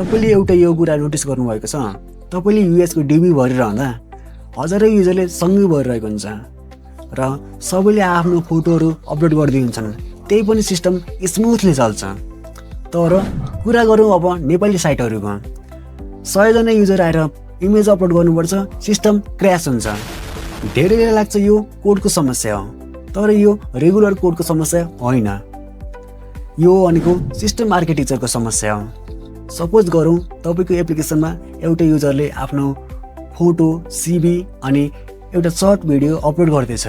तपाईले एउटा यो कुरा नोटिस गर्नुभएको छ, तपाईले युएसको डिबी भरिरहँदा हजारौं युजरले सँगै भरिरहेको हुन्छ र सबैले आफ्नो फोटोहरू अपलोड गर्दै हुन्छन्। त्यही पनि सिस्टम स्मुथली चल्छ। तर कुरा गरौँ अब नेपाली साइटहरूको। 100 जना युजर आएर इमेज अपलोड गर्नुपर्छ, सिस्टम क्र्यास हुन्छ। धेरैलाई लाग्छ यो कोडको समस्या हो, तर यो रेगुलर कोडको समस्या होइन। यो भनेको सिस्टम आर्किटेक्चरको समस्या हो। सपोज गरौँ तपाईको एप्लिकेसनमा एउटा युजरले आफ्नो फोटो, सिभी अनि एउटा सर्ट भिडियो अपलोड गर्दैछ।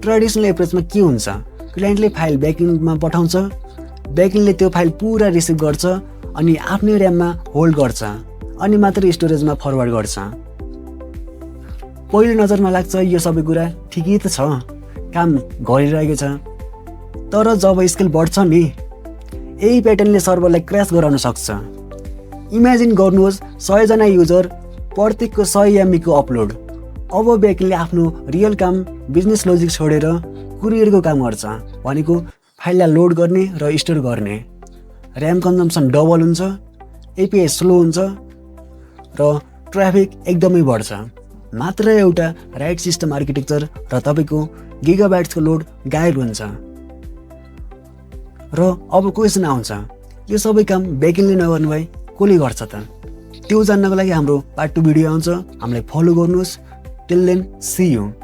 ट्रेडिसनल एप्रोचमा के हुन्छ, क्लाइन्टले फाइल ब्याकएन्डमा पठाउँछ, ब्याकएन्डले त्यो फाइल पुरा रिसिभ गर्छ अनि आफ्नै र्याममा होल्ड गर्छ अनि मात्र स्टोरेजमा फरवर्ड गर्छ। पहिलो नजरमा लाग्छ यो सबै कुरा ठिकै त छ, काम गरिरहेको छ। तर जब स्केल बढ्छ नि, यही प्याटर्नले सर्भरलाई क्र्यास गराउन सक्छ। इमेजिन गर्नुहोस् 100 जना युजर, प्रत्येकको 100 MB को अपलोड। अब ब्याकएन्डले आफ्नो रियल काम, बिजनेस लजिक छोडेर कुरियरको काम गर्छ, भनेको फाइललाई लोड गर्ने र स्टोर गर्ने। र्याम कन्जम्सन डबल हुन्छ, एपिआई स्लो हुन्छ र ट्राफिक एकदमै बढ्छ। मात्र एउटा राइट सिस्टम आर्किटेक्चर र तपाईको गिगाबाइट्सको लोड गायब हुन्छ। र अब क्वेसन आउँछ, यो सबै काम ब्याकएन्डले नगर्नु भए कसले गर्छ त? त्यो जान्नको लागि हाम्रो पार्ट 2 भिडियो आउँछ, हामीलाई फलो गर्नुहोस्। Till then see you.